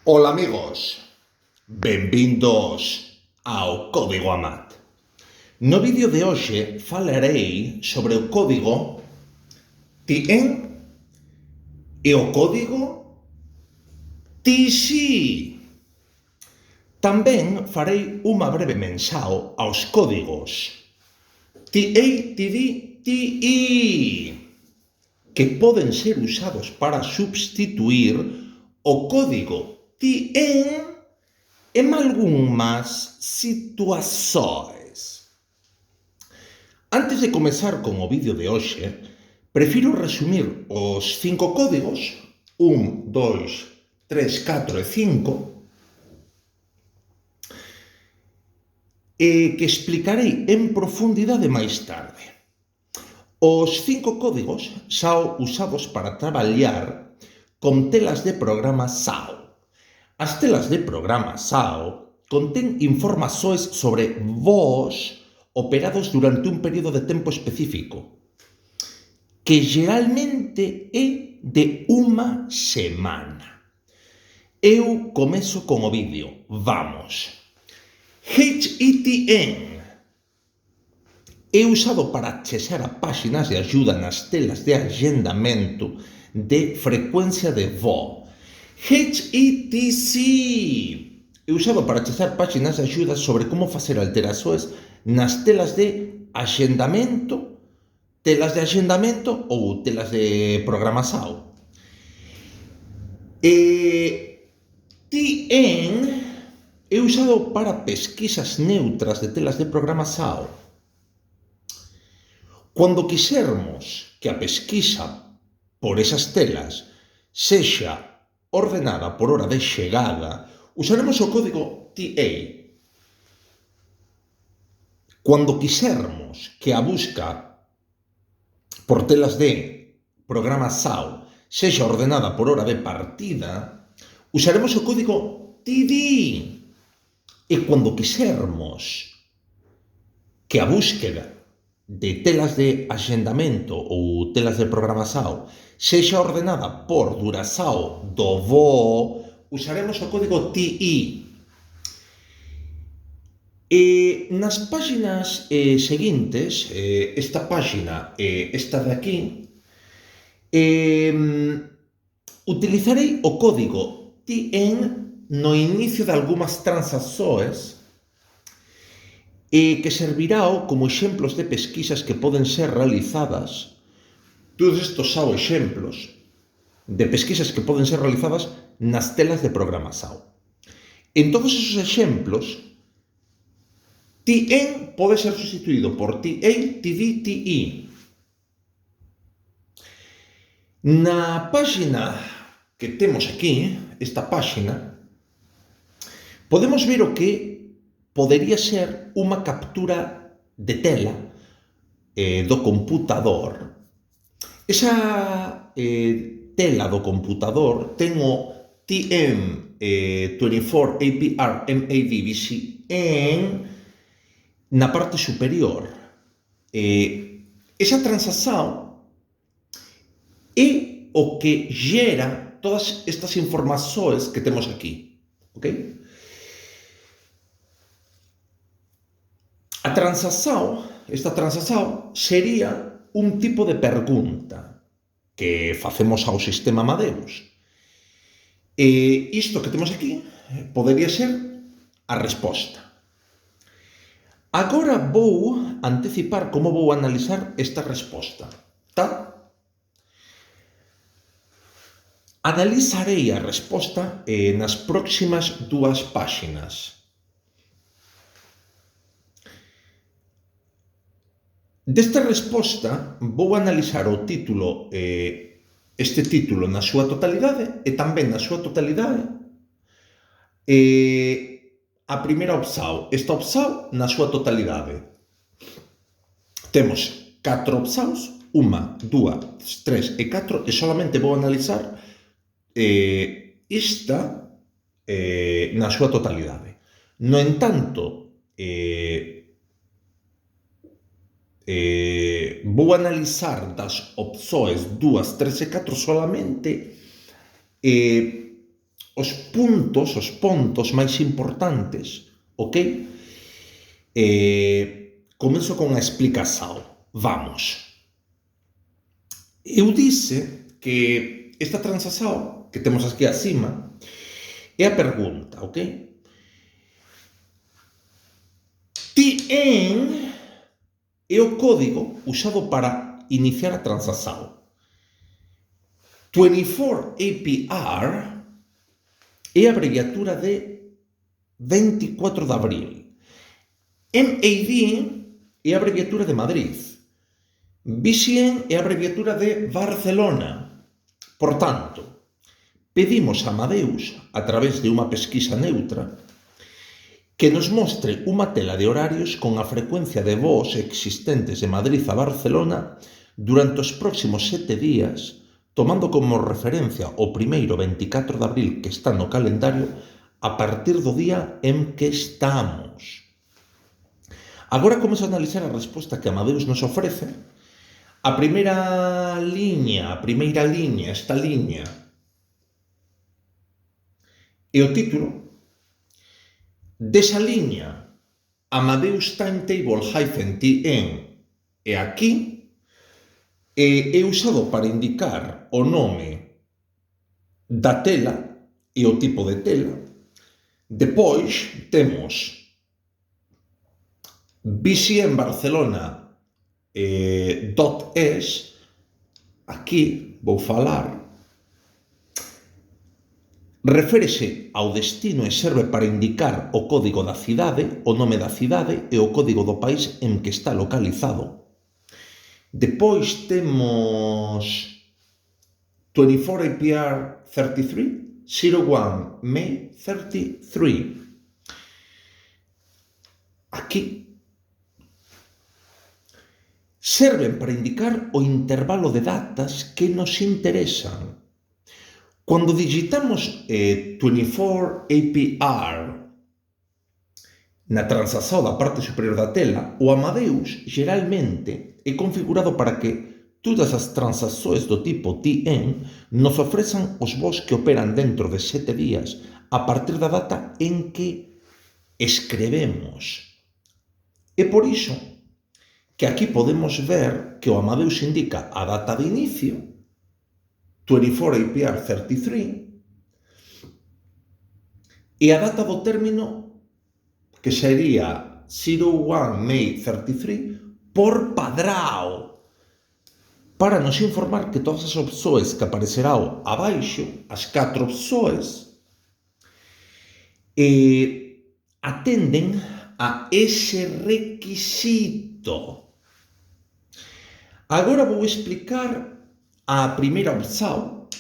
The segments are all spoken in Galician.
Ola amigos, benvindos ao Código AMAT. No vídeo de hoxe falarei sobre o código TIEN e o código TISI. Tamén farei unha breve mensao aos códigos TA, TD, TI, que poden ser usados para substituir o código TIEN en algunhas situações. Antes de comezar con o vídeo de hoxe, prefiro resumir os 5 códigos, 1, 2, 3, 4 e 5, que explicarei en profundidade máis tarde. Os 5 códigos son usados para traballar con telas de programa SAO. As telas de programa SAO contén informações sobre voos operados durante un período de tempo específico, que geralmente é de unha semana. Eu comezo con o vídeo. Vamos. HITN é usado para accesar a páxinas de axuda nas telas de agendamento de frecuencia de voo. HITC é usado para accesar páxinas de axuda sobre como facer alterações nas telas de agendamento ou telas de programa SAO. TIEN é usado para pesquisas neutras de telas de programa SAO. Cando quisermos que a pesquisa por esas telas sexa ordenada por hora de chegada, usaremos o código TA. Cando quisermos que a busca por telas de programa SAO sexa ordenada por hora de partida, usaremos o código TD. E cando quisermos que a búsqueda de telas de agendamento ou telas de programa SAO sexa ordenada por duração do voo, usaremos o código TI. E nas páxinas seguintes, esta páxina e esta de aquí, utilizarei o código TIEN no inicio de algunhas transaccións que servirá como exemplos de pesquisas que poden ser realizadas. Todos estes son exemplos de pesquisas que poden ser realizadas nas telas de programa SAO. En todos esos exemplos, TIEN pode ser sustituído por TA, TD, TI. Na páxina que temos aquí, esta páxina, podemos ver o que podería ser unha captura de tela do computador. Esa tela do computador ten o TM24 APR MAD VCN na parte superior. Esa transacción é o que gera todas estas informações que temos aquí. Ok? Esta transacción sería un tipo de pergunta que facemos ao sistema Amadeus. E isto que temos aquí podería ser a resposta. Agora vou anticipar como vou analizar esta resposta, tá? Analizarei a resposta nas próximas 2 páxinas. Desta resposta vou analizar o título, este título na súa totalidade e tamén na súa totalidade a primeira opción, esta opción na súa totalidade. Temos 4 opcións, 1, 2, 3 e 4 e solamente vou analizar esta na súa totalidade. No entanto, vou analizar das opções 2, 3 e 4 solamente os pontos máis importantes, ok? Comezo con a explicación. Vamos. Eu dice que esta transacción que temos aquí acima é a pergunta, ok? TN é o código usado para iniciar a transacción. 24 APR é a abreviatura de 24 de abril. MAD é a abreviatura de Madrid. BCN é a abreviatura de Barcelona. Por tanto, pedimos a Amadeus, a través de unha pesquisa neutra, que nos mostre unha tela de horarios con a frecuencia de voos existentes de Madrid a Barcelona durante os próximos 7 días, tomando como referencia o primeiro 24 de abril que está no calendario a partir do día en que estamos. Agora comezo a analizar a resposta que Amadeus nos ofrece. A primeira liña, esta liña, é o título. Desa liña, Amadeus Timetable-TN é aquí, é usado para indicar o nome da tela e o tipo de tela. Depois temos BCN Barcelona .es, aquí vou falar, reférese ao destino e serve para indicar o código da cidade, o nome da cidade e o código do país en que está localizado. Depois temos 24 APR 33, 01 May 33. Aquí serven para indicar o intervalo de datas que nos interesan. Cando digitamos 24 APR na transacción da parte superior da tela, o Amadeus geralmente é configurado para que todas as transaccións do tipo TN nos ofrezan os voos que operan dentro de 7 días a partir da data en que escrevemos. É por iso que aquí podemos ver que o Amadeus indica a data de inicio, 24 APR 33, e a data do término, que sería 01 May 33, por padrao, para nos informar que todas as opções que aparecerán abaixo, as 4 opções, atenden a ese requisito. Agora vou explicar a primeira opción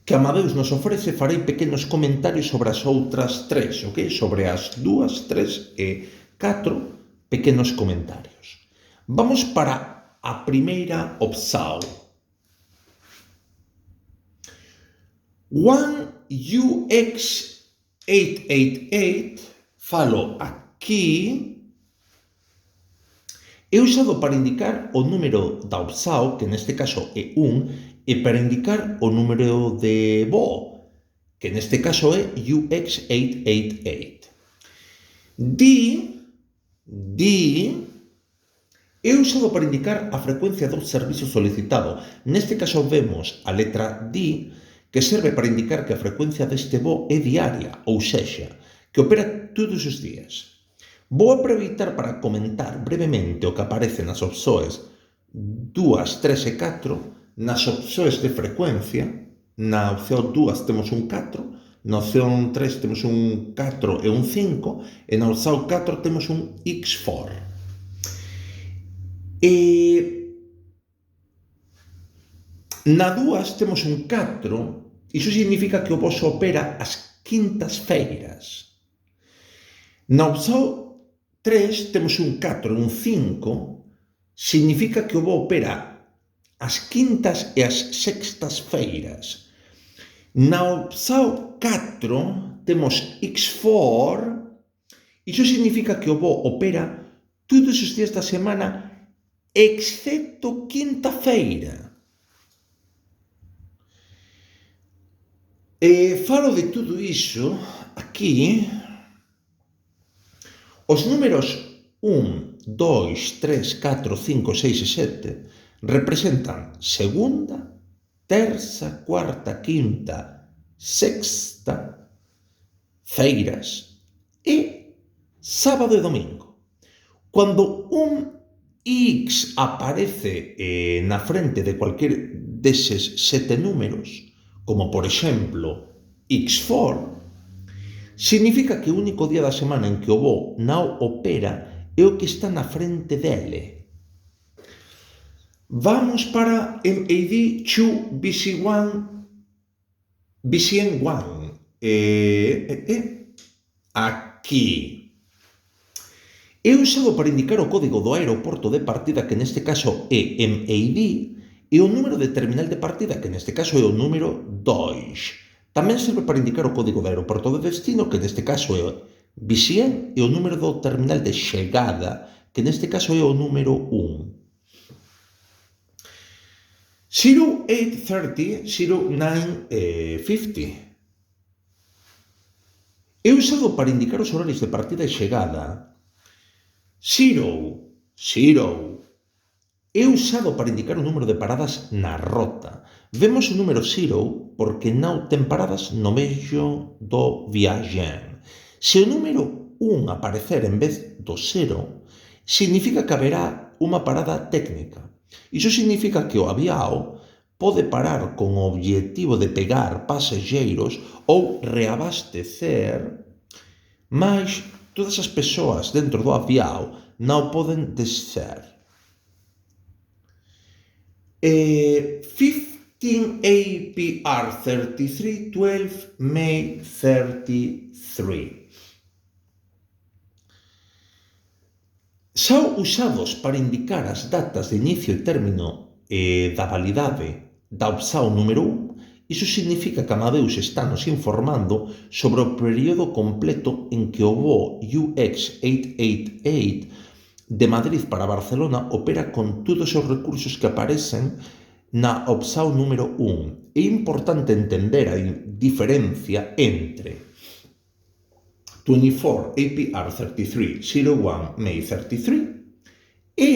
que Amadeus nos ofrece. Farei pequenos comentarios sobre as outras 3, ok? Sobre as 2, 3 e 4 pequenos comentarios. Vamos para a primeira opción. One UX888, falo aquí, é usado para indicar o número da opción, que neste caso é 1, e para indicar o número de voo, que neste caso é UX888. D é usado para indicar a frecuencia do servicio solicitado. Neste caso vemos a letra D, que serve para indicar que a frecuencia deste voo é diaria, ou sexa, que opera todos os días. Vou aproveitar para comentar brevemente o que aparece nas opções 2, 3 e 4, nas opções de frecuencia. Na opción 2 temos un 4, na opción 3 temos un 4 e un 5, e na opción 4 temos un X4. Na 2 temos un 4, iso significa que o voo opera as quintas-feiras. Na opción 3 temos un 4 e un 5, significa que o voo opera as quintas e as sextas-feiras. Na opción 4 temos X4, iso significa que o voo opera todos os días da semana excepto quinta-feira. Falo de todo iso aquí. Os números 1, 2, 3, 4, 5, 6 e 7 representan segunda, terza, cuarta, quinta, sexta, feiras e sábado e domingo. Cuando un X aparece na frente de cualquier deses 7 números, como por exemplo X4, significa que o único día da semana en que o bo non opera é o que está na frente dele. Vamos para MAD 2 BC1 BCN1. Aquí. É usado para indicar o código do aeroporto de partida, que neste caso é MAD, e o número de terminal de partida, que neste caso é o número 2. Tamén serve para indicar o código do aeroporto de destino, que neste caso é BCN, e o número do terminal de chegada, que neste caso é o número 1. 0830, 0950. É usado para indicar os horarios de partida e chegada. 0 é usado para indicar o número de paradas na rota. Vemos o número 0 porque non ten paradas no medio do viaxen. Se o número 1 aparecer en vez do 0, significa que haberá unha parada técnica. Iso significa que o aviao pode parar con o obxectivo de pegar pasaxeiros ou reabastecer, mas todas as persoas dentro do aviao non poden descer. 15 APR 33 12 May 33. Son usados para indicar as datas de inicio e término da validade da opción número 1. Iso significa que Amadeus está nos informando sobre o período completo en que o voo UX888 de Madrid para Barcelona opera con todos os recursos que aparecen na opción número 1. É importante entender a diferencia entre 24 APR 33 01 May 33 e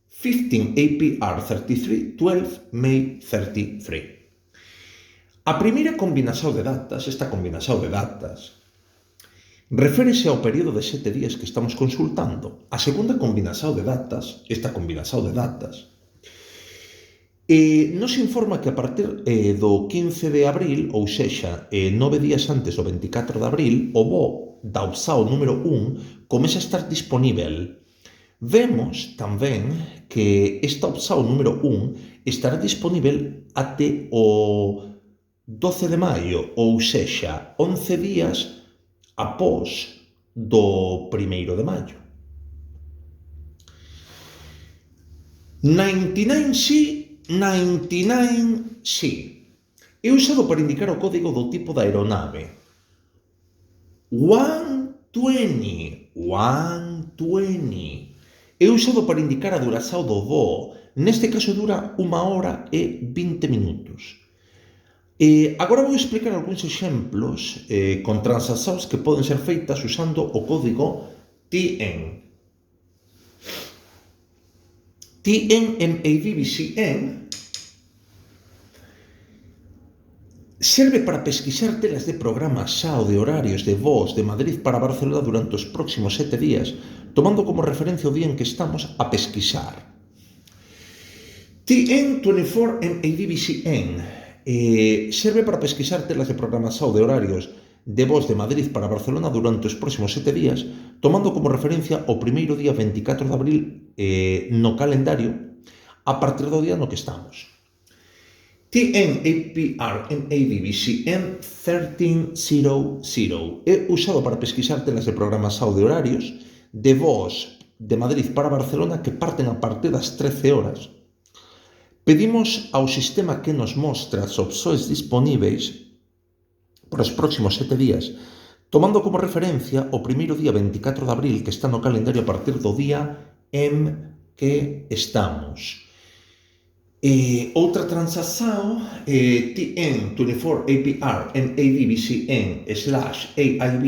15 APR 33 12 May 33. A primeira combinación de datas, esta combinación de datas, reférese ao período de 7 días que estamos consultando. A segunda combinación de datas, esta combinación de datas, nos informa que a partir do 15 de abril, ou sexa, 9 días antes do 24 de abril, o voo da opción número 1 comeza a estar disponível. Vemos tamén que esta opción número 1 estará disponível até o 12 de maio, ou sexa, 11 días após do 1º de maio. 99 sí, 99 sí. É usado para indicar o código do tipo da aeronave. 120. É usado para indicar a duración do voo. Neste caso dura 1 hora e 20 minutos. Agora vou explicar algúns exemplos con transaccións que poden ser feitas usando o código TN. TN MADBCN serve para pesquisar telas de programas SAO de horarios de voos de Madrid para Barcelona durante os próximos 7 días, tomando como referencia o día en que estamos a pesquisar. TN24 MADBCN serve para pesquisar telas de programación de horarios de voos de Madrid para Barcelona durante os próximos 7 días, tomando como referencia o primeiro día 24 de abril no calendario a partir do día no que estamos. TN-APR MADBCN 1300 é usado para pesquisar telas de programación de horarios de voos de Madrid para Barcelona que parten a partir das 13 horas. Pedimos ao sistema que nos mostre as opcións disponíveis para os próximos 7 días, tomando como referencia o primeiro día 24 de abril que está no calendario a partir do día en que estamos. Outra transacción TN24APR NAVBCN/AIB,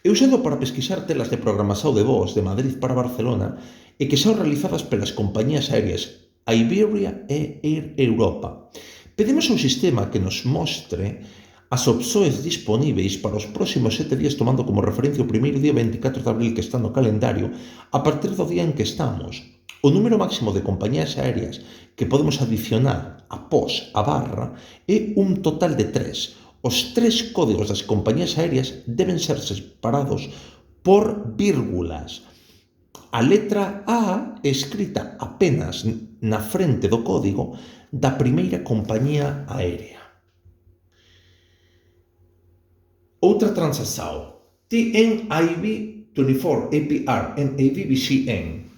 é usado para pesquisar telas de programación de voos de Madrid para Barcelona e que son realizadas pelas compañías aéreas Iberia e Air Europa. Pedimos ao sistema que nos mostre as opções disponíveis para os próximos 7 días, tomando como referencia o primeiro día 24 de abril que está no calendario, a partir do día en que estamos. O número máximo de compañías aéreas que podemos adicionar após a barra é un total de 3. Os 3 códigos das compañías aéreas deben ser separados por vírgulas. A letra A é escrita apenas na frente do código da primeira compañía aérea. Outra transacción TNIB24APR NAVBCN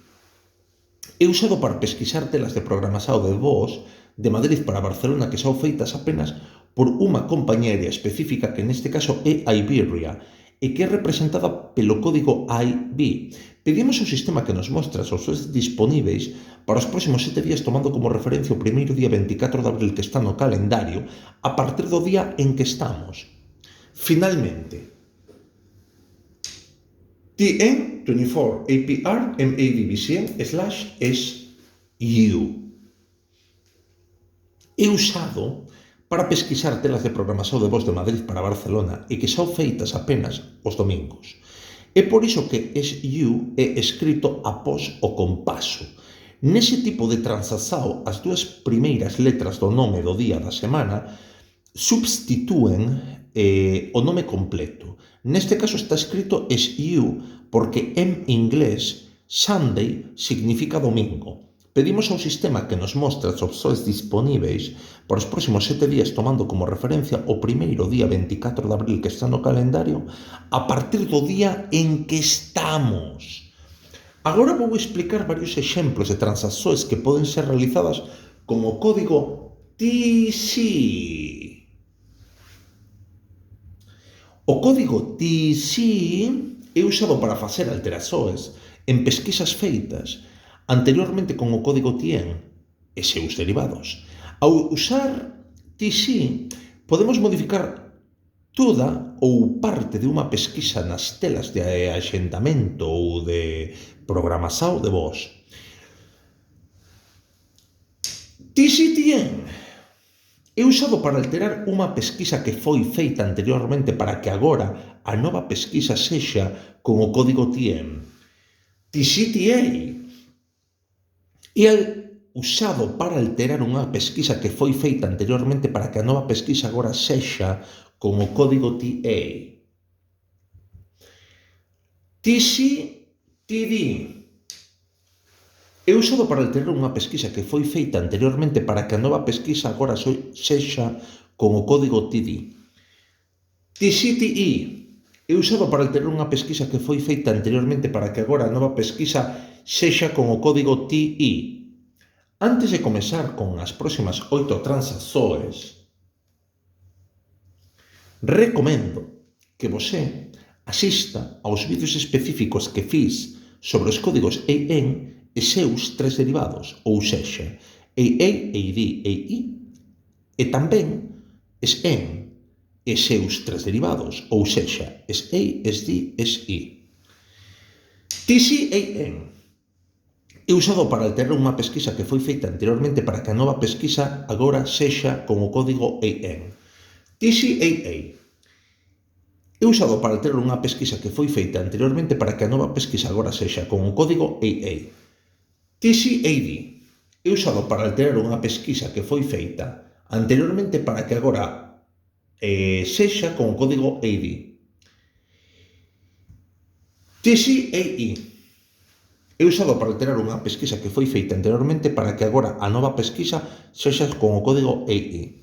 é usado para pesquisar telas de programación de voos de Madrid para Barcelona que son feitas apenas por unha compañía aérea específica que neste caso é Iberia e que é representada pelo código IB. Pedimos ao sistema que nos mostre as opcións disponíveis para os próximos 7 días tomando como referencia o primeiro día 24 de abril que está no calendario a partir do día en que estamos. Finalmente, TN24APR NAVBCN/SU é usado para pesquisar telas de programación de voos de Madrid para Barcelona e que son feitas apenas os domingos. É por iso que SU é escrito após o compaso. Nese tipo de transacción, as dúas primeiras letras do nome do día da semana substitúen o nome completo. Neste caso está escrito SU porque en inglés Sunday significa domingo. Pedimos ao sistema que nos mostre as opcións disponíveis para os próximos 7 días tomando como referencia o primeiro día 24 de abril que está no calendario a partir do día en que estamos. Agora vou explicar varios exemplos de transaccións que poden ser realizadas con o código TC. O código TC é usado para facer alteracións en pesquisas feitas anteriormente con o código TN e seus derivados. Ao usar TC, podemos modificar toda ou parte de unha pesquisa nas telas de axendamento ou de programación de voos. TC-TN é usado para alterar unha pesquisa que foi feita anteriormente para que agora a nova pesquisa sexa con o código TN. TC-TA é usado para alterar unha pesquisa que foi feita anteriormente para que a nova pesquisa agora sexa con o código TA. TC-TD é usado para alterar unha pesquisa que foi feita anteriormente para que a nova pesquisa agora sexa con o código TD. TC-TE é usado para alterar unha pesquisa que foi feita anteriormente para que agora a nova pesquisa sexa con o código TE. Antes de comezar con as próximas 8 transaccións, recomendo que você asista aos vídeos específicos que fiz sobre os códigos AN e seus 3 derivados, ou sexa, AA, AD, AI, e tamén SN e seus 3 derivados, ou sexa, SA, SD, SI. TC-AN é usado para alterar unha pesquisa que foi feita anteriormente para que a nova pesquisa agora sexa con o código AN. TC-AA é usado para alterar unha pesquisa que foi feita anteriormente para que a nova pesquisa agora sexa con o código AA. TC-AD é usado para alterar unha pesquisa que foi feita anteriormente para que agora sexa con o código AD. TC-AE é usado para alterar unha pesquisa que foi feita anteriormente para que agora a nova pesquisa sexa con o código AE.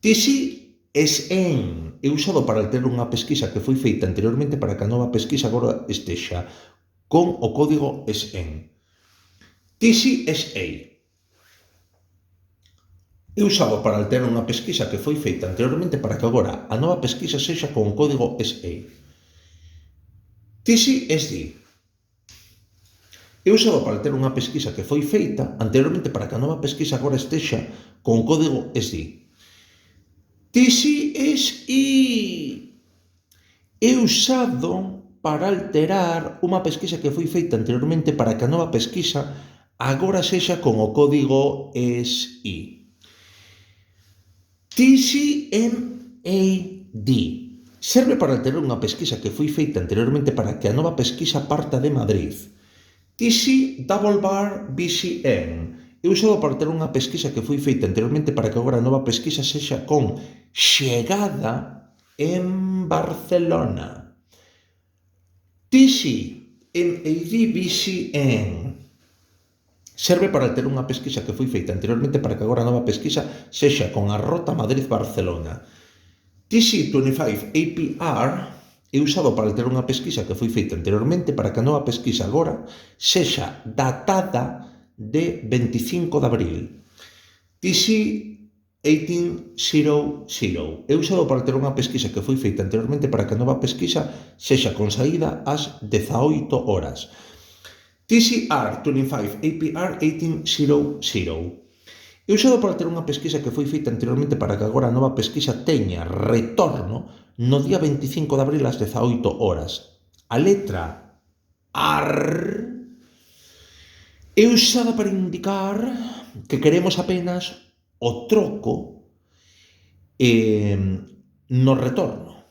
TC-SN é usado para alterar unha pesquisa que foi feita anteriormente para que a nova pesquisa agora estexa con o código SN. TC-SA é usado para alterar unha pesquisa que foi feita anteriormente para que agora a nova pesquisa sexa con o código SA. TC-SD Eu usaba para ter unha pesquisa que foi feita anteriormente para que a nova pesquisa agora estexa con o código SI. TCSI é usado para alterar unha pesquisa que foi feita anteriormente para que a nova pesquisa agora sexa con o código SI. TCMAD serve para alterar unha pesquisa que foi feita anteriormente para que a nova pesquisa parta de Madrid. TC BCM é usado para ter unha pesquisa que foi feita anteriormente para que agora a nova pesquisa sexa con chegada en Barcelona. TCMAD-BCM serve para ter unha pesquisa que foi feita anteriormente para que agora a nova pesquisa sexa con a rota Madrid-Barcelona. TC25APR é usado para ter unha pesquisa que foi feita anteriormente para que a nova pesquisa agora sexa datada de 25 de abril. TC1800 é usado para ter unha pesquisa que foi feita anteriormente para que a nova pesquisa sexa con saída ás 18 horas. TCR25APR1800 é usado para ter unha pesquisa que foi feita anteriormente para que agora a nova pesquisa teña retorno no día 25 de abril ás 18 horas. A letra AR é usada para indicar que queremos apenas o troco no retorno.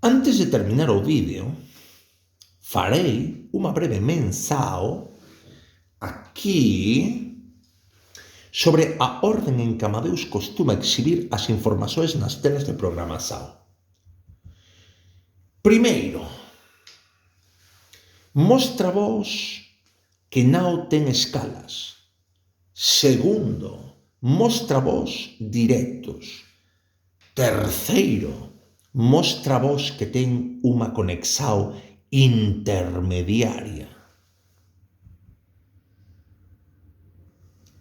Antes de terminar o vídeo, farei unha breve mensao aquí sobre a orden en que Amadeus costuma exhibir as informações nas telas de programação. Primeiro, mostra vos que non ten escalas. Segundo, mostra vos directos. Terceiro, mostra vos que ten unha conexão intermediaria.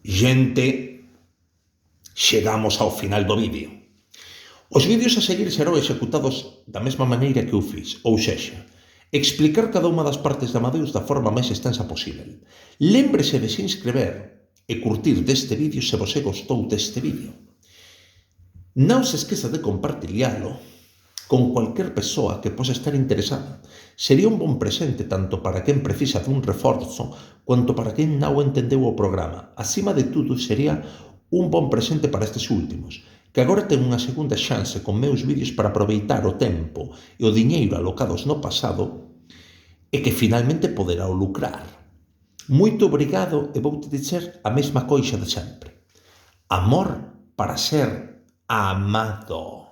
Xente, chegamos ao final do vídeo. Os vídeos a seguir serán executados da mesma maneira que eu fiz, ou sexa, explicar cada unha das partes de Amadeus da forma máis extensa posible. Lémbrese de se inscrever e curtir deste vídeo se vos gostou deste vídeo. Non se esqueza de compartilhalo con cualquier persoa que posa estar interesada. Sería un bon presente tanto para quen precisa dun reforzo quanto para quen non entendeu o programa. Acima de tudo, sería un bon presente para estes últimos, que agora ten unha segunda chance con meus vídeos para aproveitar o tempo e o diñeiro alocados no pasado e que finalmente poderá o lucrar. Moito obrigado e vou-te dizer a mesma coisa de sempre. Amor para ser amado.